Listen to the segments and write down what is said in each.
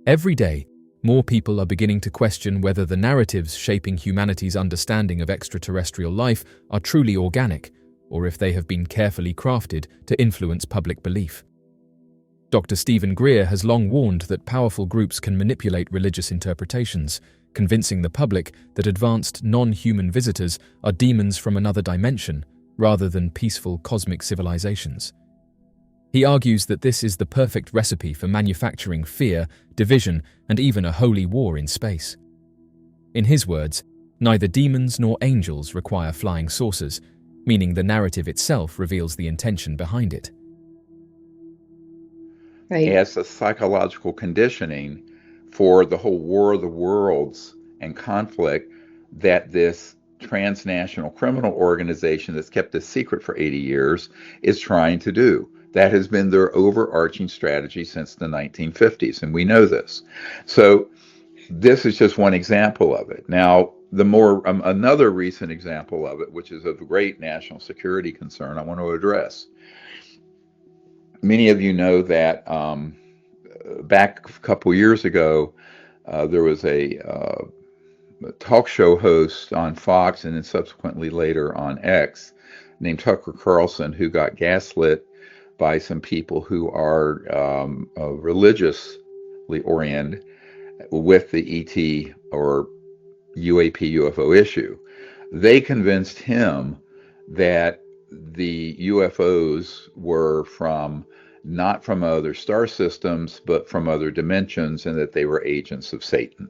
Every day, more people are beginning to question whether the narratives shaping humanity's understanding of extraterrestrial life are truly organic, or if they have been carefully crafted to influence public belief. Dr. Steven Greer has long warned that powerful groups can manipulate religious interpretations, convincing the public that advanced non-human visitors are demons from another dimension rather than peaceful cosmic civilizations. He argues that this is the perfect recipe for manufacturing fear, division, and even a holy war in space. In his words, neither demons nor angels require flying saucers, meaning the narrative itself reveals the intention behind it. Right. As a psychological conditioning for the whole War of the Worlds and conflict that this transnational criminal organization that's kept a secret for 80 years is trying to do. That has been their overarching strategy since the 1950s, and we know this. So this is just one example of it. Now, another recent example of it, which is of great national security concern, I want to address. Many of you know that back a couple years ago, there was a talk show host on Fox and then subsequently later on X named Tucker Carlson who got gaslit by some people who are religiously oriented with the ET or UAP UFO issue. They convinced him that the UFOs were not from other star systems, but from other dimensions, and that they were agents of Satan.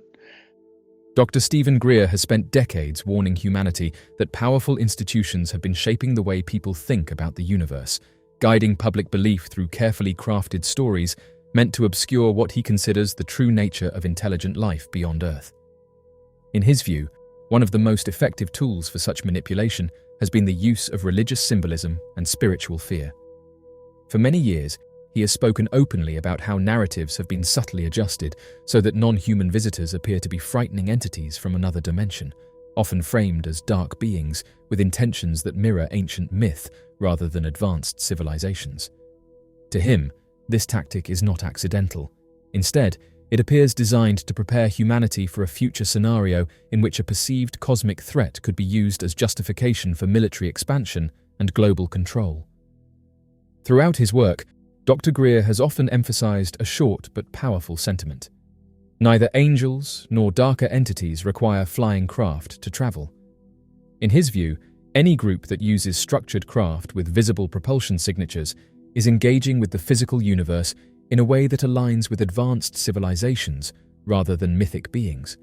Dr. Steven Greer has spent decades warning humanity that powerful institutions have been shaping the way people think about the universe, guiding public belief through carefully crafted stories meant to obscure what he considers the true nature of intelligent life beyond Earth. In his view, one of the most effective tools for such manipulation has been the use of religious symbolism and spiritual fear. For many years, he has spoken openly about how narratives have been subtly adjusted so that non-human visitors appear to be frightening entities from another dimension, often framed as dark beings with intentions that mirror ancient myth rather than advanced civilizations. To him, this tactic is not accidental. Instead, it appears designed to prepare humanity for a future scenario in which a perceived cosmic threat could be used as justification for military expansion and global control. Throughout his work, Dr. Greer has often emphasized a short but powerful sentiment. Neither angels nor darker entities require flying craft to travel. In his view, any group that uses structured craft with visible propulsion signatures is engaging with the physical universe in a way that aligns with advanced civilizations rather than mythic beings.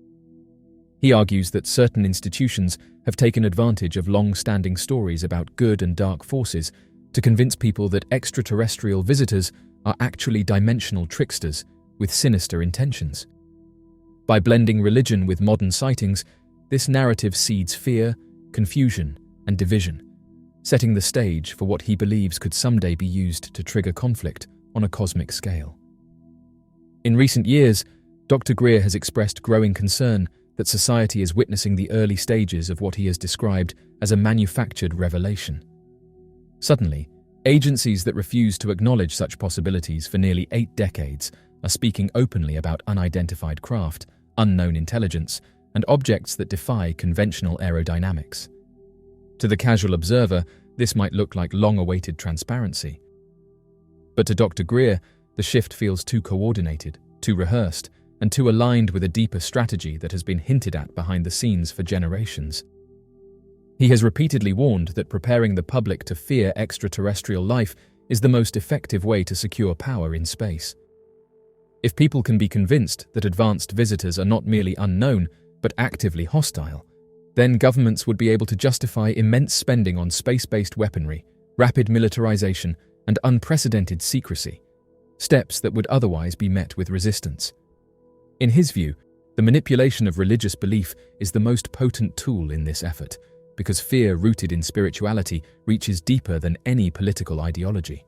He argues that certain institutions have taken advantage of long-standing stories about good and dark forces to convince people that extraterrestrial visitors are actually dimensional tricksters with sinister intentions. By blending religion with modern sightings, this narrative seeds fear, confusion, and division, setting the stage for what he believes could someday be used to trigger conflict on a cosmic scale. In recent years, Dr. Greer has expressed growing concern that society is witnessing the early stages of what he has described as a manufactured revelation. Suddenly, agencies that refuse to acknowledge such possibilities for nearly 8 decades are speaking openly about unidentified craft, unknown intelligence, and objects that defy conventional aerodynamics. To the casual observer, this might look like long-awaited transparency. But to Dr. Greer, the shift feels too coordinated, too rehearsed, and too aligned with a deeper strategy that has been hinted at behind the scenes for generations. He has repeatedly warned that preparing the public to fear extraterrestrial life is the most effective way to secure power in space. If people can be convinced that advanced visitors are not merely unknown, but actively hostile, then governments would be able to justify immense spending on space-based weaponry, rapid militarization, and unprecedented secrecy, steps that would otherwise be met with resistance. In his view, the manipulation of religious belief is the most potent tool in this effort, because fear rooted in spirituality reaches deeper than any political ideology.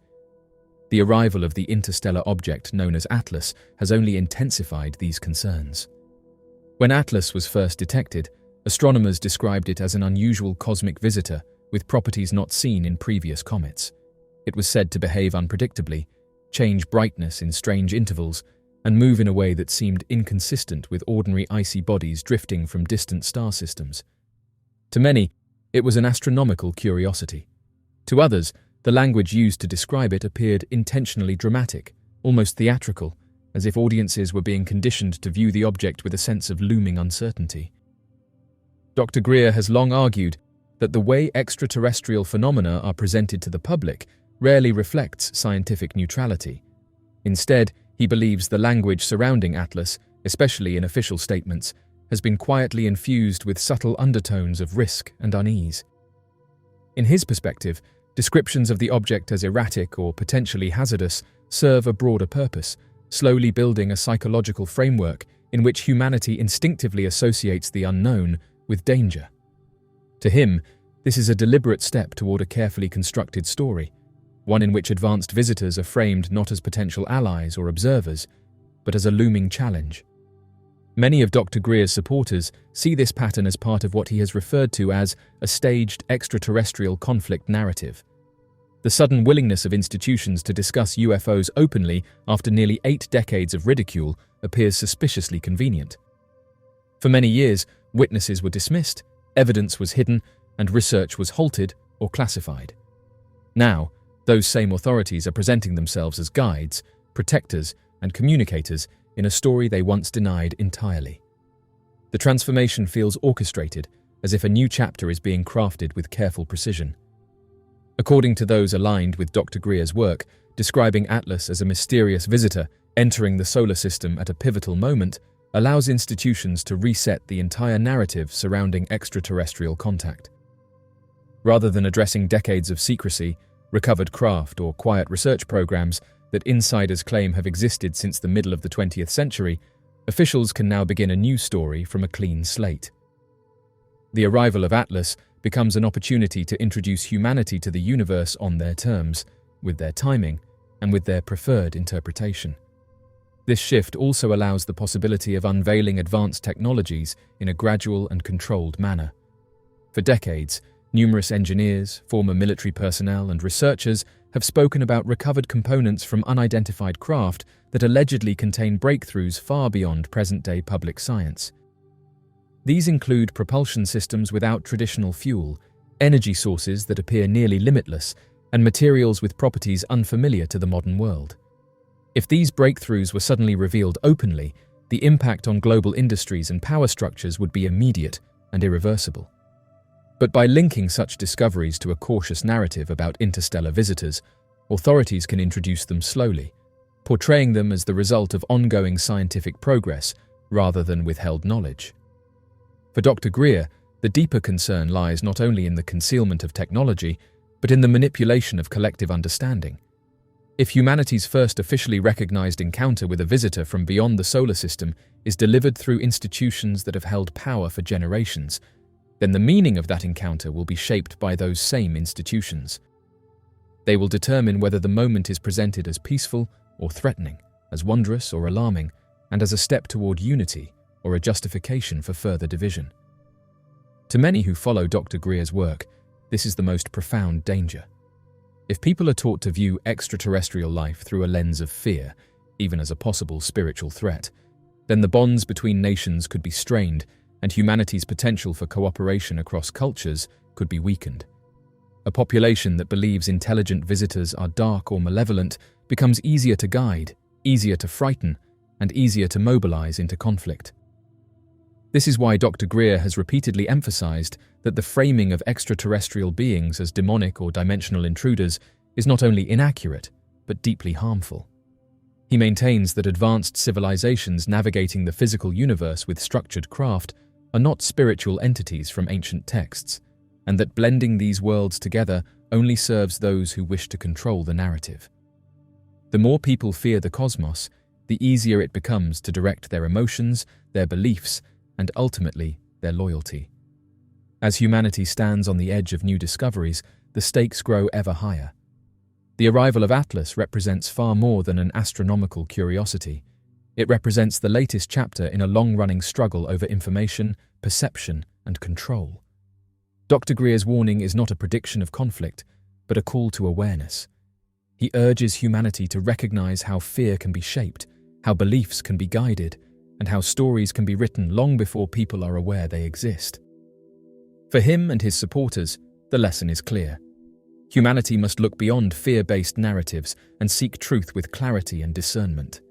The arrival of the interstellar object known as Atlas has only intensified these concerns. When Atlas was first detected, astronomers described it as an unusual cosmic visitor with properties not seen in previous comets. It was said to behave unpredictably, change brightness in strange intervals, and move in a way that seemed inconsistent with ordinary icy bodies drifting from distant star systems. To many, it was an astronomical curiosity. To others, the language used to describe it appeared intentionally dramatic, almost theatrical, as if audiences were being conditioned to view the object with a sense of looming uncertainty. Dr. Greer has long argued that the way extraterrestrial phenomena are presented to the public rarely reflects scientific neutrality. Instead, he believes the language surrounding Atlas, especially in official statements, has been quietly infused with subtle undertones of risk and unease. In his perspective, descriptions of the object as erratic or potentially hazardous serve a broader purpose, slowly building a psychological framework in which humanity instinctively associates the unknown with danger. To him, this is a deliberate step toward a carefully constructed story, one in which advanced visitors are framed not as potential allies or observers, but as a looming challenge. Many of Dr. Greer's supporters see this pattern as part of what he has referred to as a staged extraterrestrial conflict narrative. The sudden willingness of institutions to discuss UFOs openly after nearly 8 decades of ridicule appears suspiciously convenient. For many years, witnesses were dismissed, evidence was hidden, and research was halted or classified. Now, those same authorities are presenting themselves as guides, protectors, and communicators in a story they once denied entirely. The transformation feels orchestrated, as if a new chapter is being crafted with careful precision. According to those aligned with Dr. Greer's work, describing Atlas as a mysterious visitor entering the solar system at a pivotal moment allows institutions to reset the entire narrative surrounding extraterrestrial contact. Rather than addressing decades of secrecy, recovered craft, or quiet research programs that insiders claim have existed since the middle of the 20th century, officials can now begin a new story from a clean slate. The arrival of Atlas becomes an opportunity to introduce humanity to the universe on their terms, with their timing, and with their preferred interpretation. This shift also allows the possibility of unveiling advanced technologies in a gradual and controlled manner. For decades, numerous engineers, former military personnel, and researchers have spoken about recovered components from unidentified craft that allegedly contain breakthroughs far beyond present-day public science. These include propulsion systems without traditional fuel, energy sources that appear nearly limitless, and materials with properties unfamiliar to the modern world. If these breakthroughs were suddenly revealed openly, the impact on global industries and power structures would be immediate and irreversible. But by linking such discoveries to a cautious narrative about interstellar visitors, authorities can introduce them slowly, portraying them as the result of ongoing scientific progress rather than withheld knowledge. For Dr. Greer, the deeper concern lies not only in the concealment of technology, but in the manipulation of collective understanding. If humanity's first officially recognized encounter with a visitor from beyond the solar system is delivered through institutions that have held power for generations, then the meaning of that encounter will be shaped by those same institutions. They will determine whether the moment is presented as peaceful or threatening, as wondrous or alarming, and as a step toward unity or a justification for further division. To many who follow Dr. Greer's work, this is the most profound danger. If people are taught to view extraterrestrial life through a lens of fear, even as a possible spiritual threat, then the bonds between nations could be strained and humanity's potential for cooperation across cultures could be weakened. A population that believes intelligent visitors are dark or malevolent becomes easier to guide, easier to frighten, and easier to mobilize into conflict. This is why Dr. Greer has repeatedly emphasized that the framing of extraterrestrial beings as demonic or dimensional intruders is not only inaccurate, but deeply harmful. He maintains that advanced civilizations navigating the physical universe with structured craft are not spiritual entities from ancient texts, and that blending these worlds together only serves those who wish to control the narrative. The more people fear the cosmos, the easier it becomes to direct their emotions, their beliefs, and ultimately their loyalty. As humanity stands on the edge of new discoveries, the stakes grow ever higher. The arrival of Atlas represents far more than an astronomical curiosity. It represents the latest chapter in a long-running struggle over information, perception, and control. Dr. Greer's warning is not a prediction of conflict, but a call to awareness. He urges humanity to recognize how fear can be shaped, how beliefs can be guided, and how stories can be written long before people are aware they exist. For him and his supporters, the lesson is clear. Humanity must look beyond fear-based narratives and seek truth with clarity and discernment.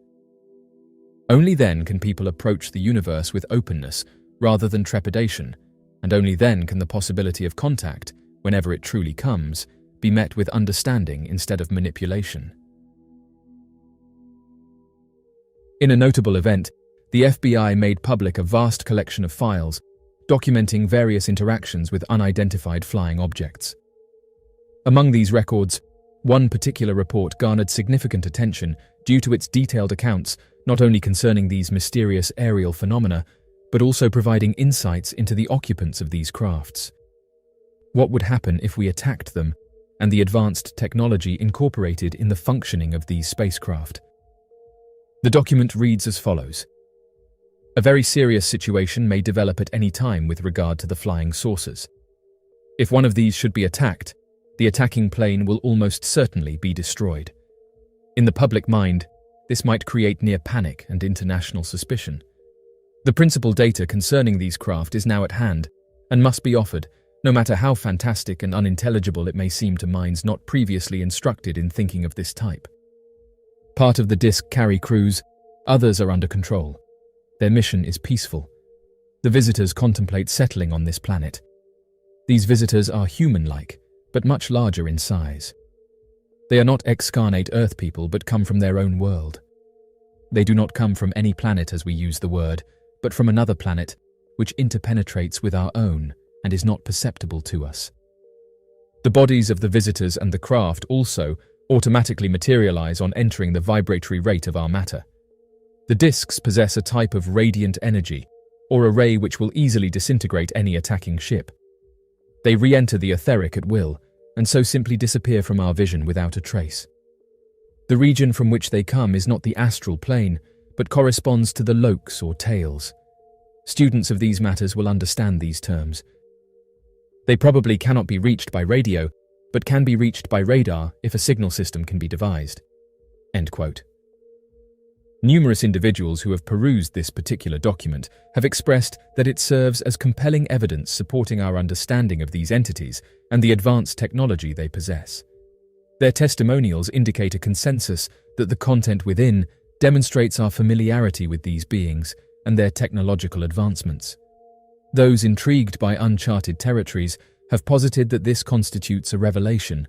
Only then can people approach the universe with openness rather than trepidation, and only then can the possibility of contact, whenever it truly comes, be met with understanding instead of manipulation. In a notable event, the FBI made public a vast collection of files documenting various interactions with unidentified flying objects. Among these records, one particular report garnered significant attention due to its detailed accounts not only concerning these mysterious aerial phenomena, but also providing insights into the occupants of these crafts. What would happen if we attacked them, and the advanced technology incorporated in the functioning of these spacecraft? The document reads as follows. A very serious situation may develop at any time with regard to the flying saucers. If one of these should be attacked, the attacking plane will almost certainly be destroyed. In the public mind, this might create near panic and international suspicion. The principal data concerning these craft is now at hand and must be offered, no matter how fantastic and unintelligible it may seem to minds not previously instructed in thinking of this type. Part of the disk carry crews, others are under control. Their mission is peaceful. The visitors contemplate settling on this planet. These visitors are human-like, but much larger in size. They are not excarnate Earth people, but come from their own world. They do not come from any planet as we use the word, but from another planet, which interpenetrates with our own and is not perceptible to us. The bodies of the visitors and the craft also automatically materialize on entering the vibratory rate of our matter. The disks possess a type of radiant energy, or a ray which will easily disintegrate any attacking ship. They re-enter the etheric at will, and so simply disappear from our vision without a trace. The region from which they come is not the astral plane, but corresponds to the lokes or tails. Students of these matters will understand these terms. They probably cannot be reached by radio, but can be reached by radar if a signal system can be devised. End quote. Numerous individuals who have perused this particular document have expressed that it serves as compelling evidence supporting our understanding of these entities and the advanced technology they possess. Their testimonials indicate a consensus that the content within demonstrates our familiarity with these beings and their technological advancements. Those intrigued by uncharted territories have posited that this constitutes a revelation,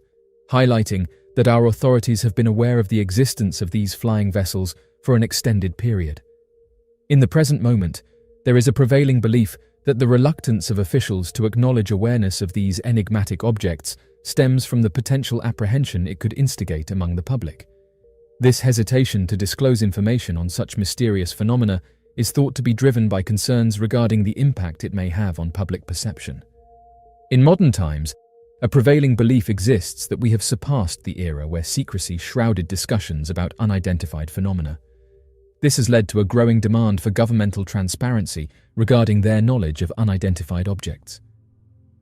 highlighting that our authorities have been aware of the existence of these flying vessels for an extended period. In the present moment, there is a prevailing belief that the reluctance of officials to acknowledge awareness of these enigmatic objects stems from the potential apprehension it could instigate among the public. This hesitation to disclose information on such mysterious phenomena is thought to be driven by concerns regarding the impact it may have on public perception. In modern times, a prevailing belief exists that we have surpassed the era where secrecy shrouded discussions about unidentified phenomena. This has led to a growing demand for governmental transparency regarding their knowledge of unidentified objects.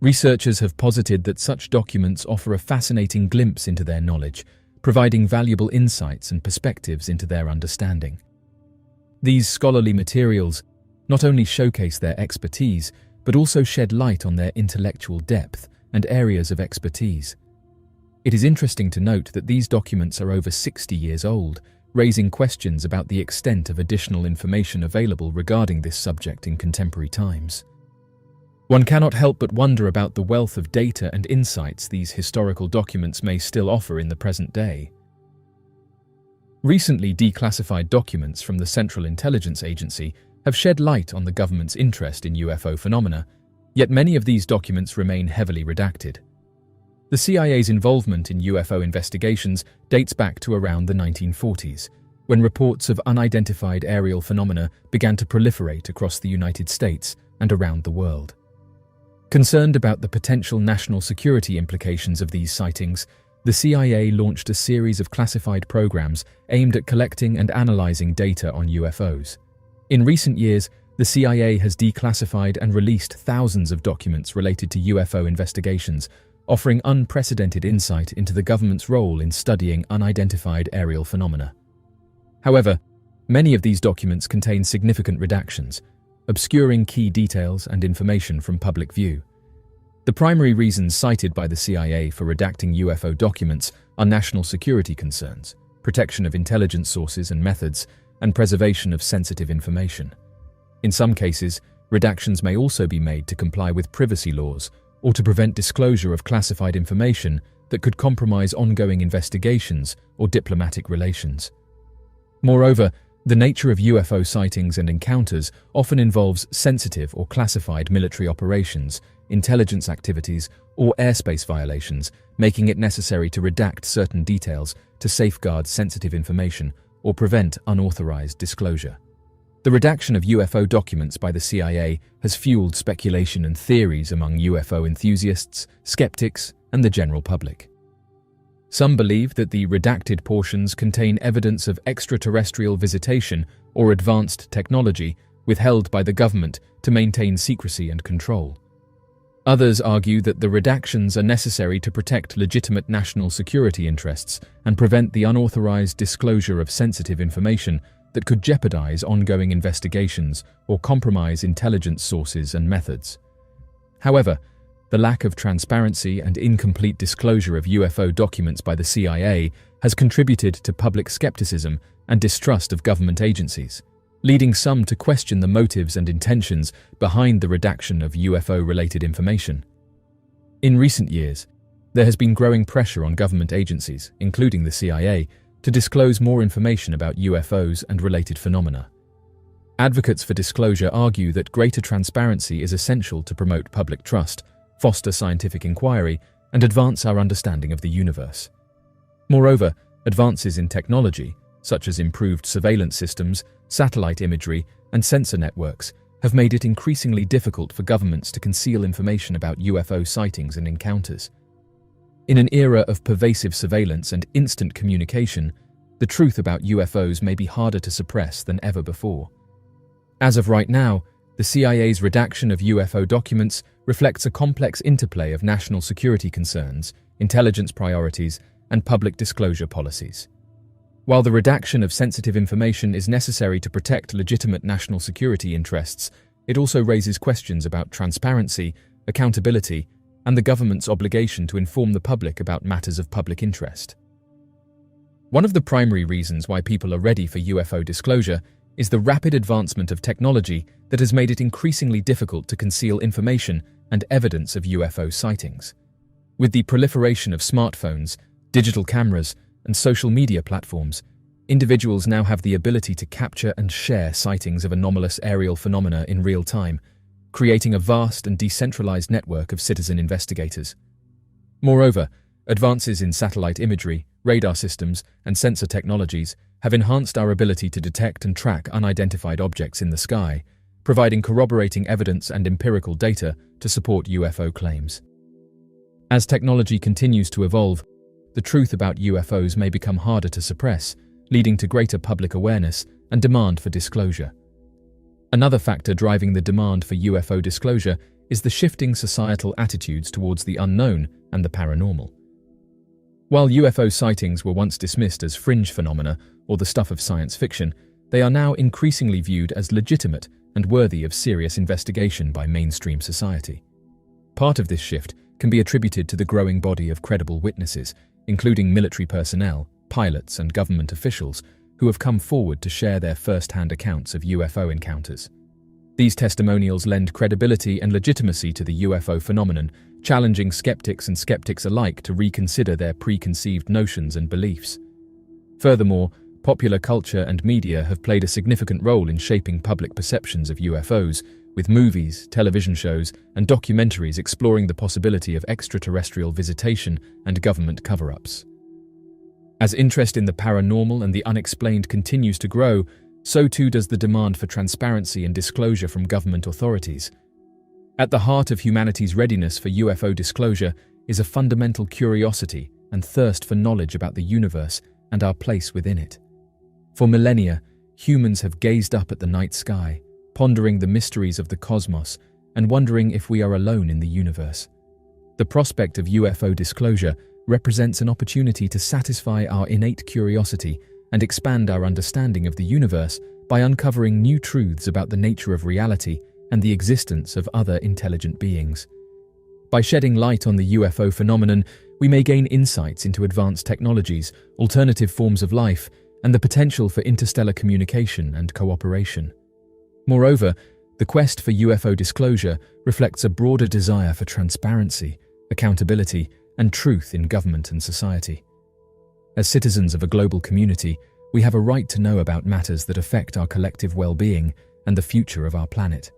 Researchers have posited that such documents offer a fascinating glimpse into their knowledge, providing valuable insights and perspectives into their understanding. These scholarly materials not only showcase their expertise, but also shed light on their intellectual depth and areas of expertise. It is interesting to note that these documents are over 60 years old, raising questions about the extent of additional information available regarding this subject in contemporary times. One cannot help but wonder about the wealth of data and insights these historical documents may still offer in the present day. Recently declassified documents from the Central Intelligence Agency have shed light on the government's interest in UFO phenomena, yet many of these documents remain heavily redacted. The CIA's involvement in UFO investigations dates back to around the 1940s, when reports of unidentified aerial phenomena began to proliferate across the United States and around the world. Concerned about the potential national security implications of these sightings, the CIA launched a series of classified programs aimed at collecting and analyzing data on UFOs. In recent years, the CIA has declassified and released thousands of documents related to UFO investigations, offering unprecedented insight into the government's role in studying unidentified aerial phenomena. However, Many of these documents contain significant redactions, obscuring key details and information from public view. The primary reasons cited by the CIA for redacting UFO documents are national security concerns, protection of intelligence sources and methods, and preservation of sensitive information. In some cases, redactions may also be made to comply with privacy laws or to prevent disclosure of classified information that could compromise ongoing investigations or diplomatic relations. Moreover, the nature of UFO sightings and encounters often involves sensitive or classified military operations, intelligence activities, or airspace violations, making it necessary to redact certain details to safeguard sensitive information or prevent unauthorized disclosure. The redaction of UFO documents by the CIA has fueled speculation and theories among UFO enthusiasts, skeptics, and the general public. Some believe that the redacted portions contain evidence of extraterrestrial visitation or advanced technology withheld by the government to maintain secrecy and control. Others argue that the redactions are necessary to protect legitimate national security interests and prevent the unauthorized disclosure of sensitive information that could jeopardize ongoing investigations or compromise intelligence sources and methods. However, the lack of transparency and incomplete disclosure of UFO documents by the CIA has contributed to public skepticism and distrust of government agencies, leading some to question the motives and intentions behind the redaction of UFO-related information. In recent years, there has been growing pressure on government agencies, including the CIA, to disclose more information about UFOs and related phenomena. Advocates for disclosure argue that greater transparency is essential to promote public trust, foster scientific inquiry, and advance our understanding of the universe. Moreover, advances in technology, such as improved surveillance systems, satellite imagery, and sensor networks, have made it increasingly difficult for governments to conceal information about UFO sightings and encounters. In an era of pervasive surveillance and instant communication, the truth about UFOs may be harder to suppress than ever before. As of right now, the CIA's redaction of UFO documents reflects a complex interplay of national security concerns, intelligence priorities, and public disclosure policies. While the redaction of sensitive information is necessary to protect legitimate national security interests, it also raises questions about transparency, accountability, and the government's obligation to inform the public about matters of public interest. One of the primary reasons why people are ready for UFO disclosure is the rapid advancement of technology that has made it increasingly difficult to conceal information and evidence of UFO sightings. With the proliferation of smartphones, digital cameras, and social media platforms, individuals now have the ability to capture and share sightings of anomalous aerial phenomena in real time, creating a vast and decentralized network of citizen investigators. Moreover, advances in satellite imagery, radar systems, and sensor technologies have enhanced our ability to detect and track unidentified objects in the sky, providing corroborating evidence and empirical data to support UFO claims. As technology continues to evolve, the truth about UFOs may become harder to suppress, leading to greater public awareness and demand for disclosure. Another factor driving the demand for UFO disclosure is the shifting societal attitudes towards the unknown and the paranormal. While UFO sightings were once dismissed as fringe phenomena or the stuff of science fiction, they are now increasingly viewed as legitimate and worthy of serious investigation by mainstream society. Part of this shift can be attributed to the growing body of credible witnesses, including military personnel, pilots, and government officials, who have come forward to share their first-hand accounts of UFO encounters. These testimonials lend credibility and legitimacy to the UFO phenomenon, challenging skeptics and skeptics alike to reconsider their preconceived notions and beliefs. Furthermore, popular culture and media have played a significant role in shaping public perceptions of UFOs, with movies, television shows, and documentaries exploring the possibility of extraterrestrial visitation and government cover-ups. As interest in the paranormal and the unexplained continues to grow, so too does the demand for transparency and disclosure from government authorities. At the heart of humanity's readiness for UFO disclosure is a fundamental curiosity and thirst for knowledge about the universe and our place within it. For millennia, humans have gazed up at the night sky, pondering the mysteries of the cosmos and wondering if we are alone in the universe. The prospect of UFO disclosure represents an opportunity to satisfy our innate curiosity and expand our understanding of the universe by uncovering new truths about the nature of reality and the existence of other intelligent beings. By shedding light on the UFO phenomenon, we may gain insights into advanced technologies, alternative forms of life, and the potential for interstellar communication and cooperation. Moreover, the quest for UFO disclosure reflects a broader desire for transparency, accountability, and truth in government and society. As citizens of a global community, we have a right to know about matters that affect our collective well-being and the future of our planet.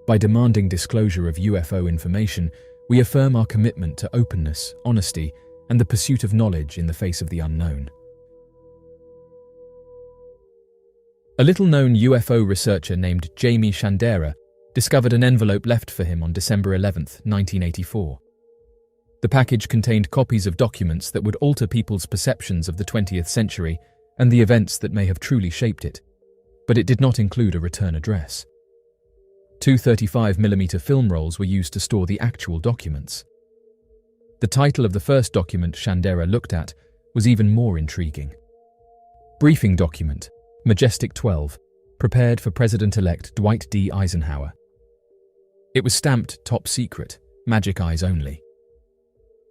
By demanding disclosure of UFO information, we affirm our commitment to openness, honesty, and the pursuit of knowledge in the face of the unknown. A little-known UFO researcher named Jamie Chandera discovered an envelope left for him on December 11, 1984. The package contained copies of documents that would alter people's perceptions of the 20th century and the events that may have truly shaped it, but it did not include a return address. Two 35mm film rolls were used to store the actual documents. The title of the first document Chandera looked at was even more intriguing. Briefing Document, Majestic 12, prepared for President-elect Dwight D. Eisenhower. It was stamped Top Secret, Magic Eyes Only.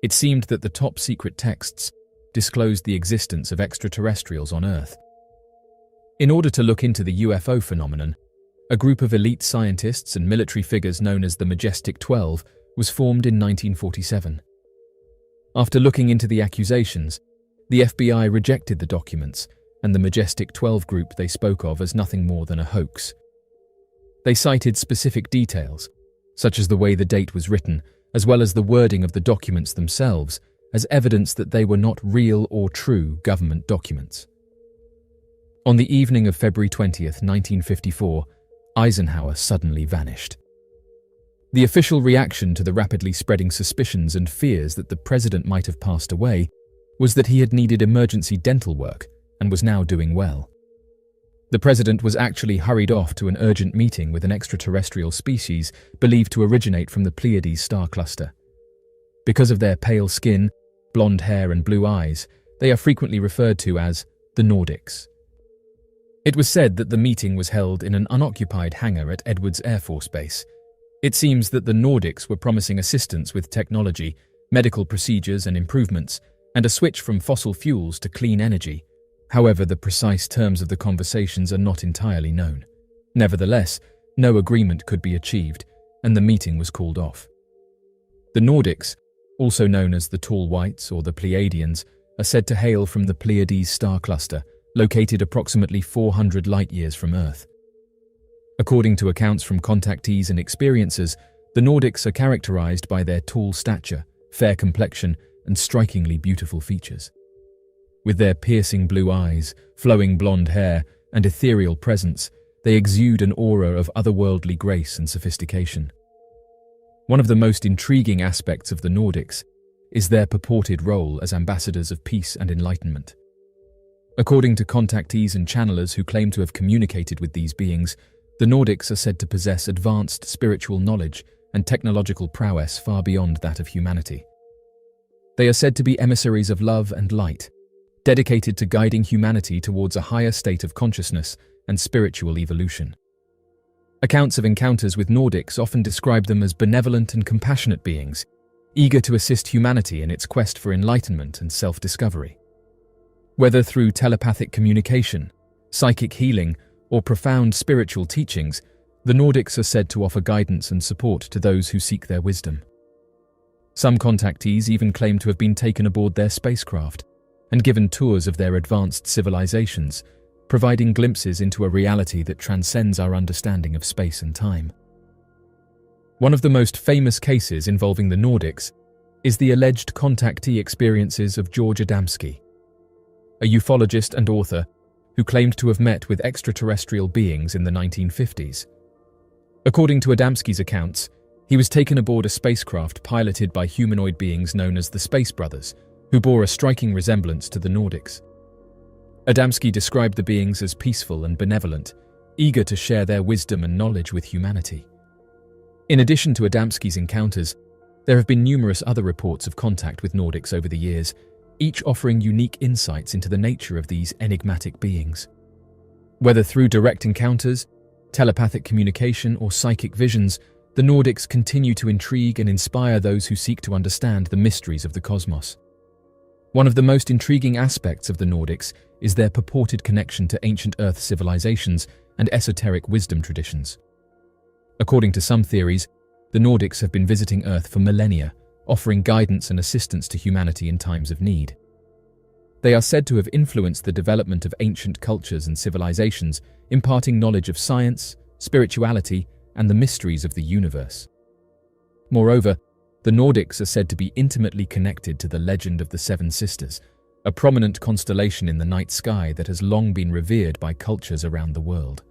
It seemed that the top secret texts disclosed the existence of extraterrestrials on Earth. In order to look into the UFO phenomenon, a group of elite scientists and military figures known as the Majestic 12 was formed in 1947. After looking into the accusations, the FBI rejected the documents, and the Majestic 12 group they spoke of as nothing more than a hoax. They cited specific details, such as the way the date was written, as well as the wording of the documents themselves, as evidence that they were not real or true government documents. On the evening of February 20, 1954, Eisenhower suddenly vanished. The official reaction to the rapidly spreading suspicions and fears that the president might have passed away was that he had needed emergency dental work and was now doing well. The president was actually hurried off to an urgent meeting with an extraterrestrial species believed to originate from the Pleiades star cluster. Because of their pale skin, blonde hair and blue eyes, they are frequently referred to as the Nordics. It was said that the meeting was held in an unoccupied hangar at Edwards Air Force Base. It seems that the Nordics were promising assistance with technology, medical procedures and improvements, and a switch from fossil fuels to clean energy. However, the precise terms of the conversations are not entirely known. Nevertheless, no agreement could be achieved, and the meeting was called off. The Nordics, also known as the Tall Whites or the Pleiadians, are said to hail from the Pleiades star cluster, located approximately 400 light-years from Earth. According to accounts from contactees and experiencers, the Nordics are characterized by their tall stature, fair complexion, and strikingly beautiful features. With their piercing blue eyes, flowing blonde hair, and ethereal presence, they exude an aura of otherworldly grace and sophistication. One of the most intriguing aspects of the Nordics is their purported role as ambassadors of peace and enlightenment. According to contactees and channelers who claim to have communicated with these beings, the Nordics are said to possess advanced spiritual knowledge and technological prowess far beyond that of humanity. They are said to be emissaries of love and light, dedicated to guiding humanity towards a higher state of consciousness and spiritual evolution. Accounts of encounters with Nordics often describe them as benevolent and compassionate beings, eager to assist humanity in its quest for enlightenment and self-discovery. Whether through telepathic communication, psychic healing, or profound spiritual teachings, the Nordics are said to offer guidance and support to those who seek their wisdom. Some contactees even claim to have been taken aboard their spacecraft and given tours of their advanced civilizations, providing glimpses into a reality that transcends our understanding of space and time. One of the most famous cases involving the Nordics is the alleged contactee experiences of George Adamski, a ufologist and author who claimed to have met with extraterrestrial beings in the 1950s. According to Adamski's accounts, he was taken aboard a spacecraft piloted by humanoid beings known as the Space Brothers, who bore a striking resemblance to the Nordics. Adamski described the beings as peaceful and benevolent, eager to share their wisdom and knowledge with humanity. In addition to Adamski's encounters, there have been numerous other reports of contact with Nordics over the years, each offering unique insights into the nature of these enigmatic beings. Whether through direct encounters, telepathic communication, or psychic visions, the Nordics continue to intrigue and inspire those who seek to understand the mysteries of the cosmos. One of the most intriguing aspects of the Nordics is their purported connection to ancient Earth civilizations and esoteric wisdom traditions. According to some theories, the Nordics have been visiting Earth for millennia, offering guidance and assistance to humanity in times of need. They are said to have influenced the development of ancient cultures and civilizations, imparting knowledge of science, spirituality, and the mysteries of the universe. Moreover, the Nordics are said to be intimately connected to the legend of the Seven Sisters, a prominent constellation in the night sky that has long been revered by cultures around the world.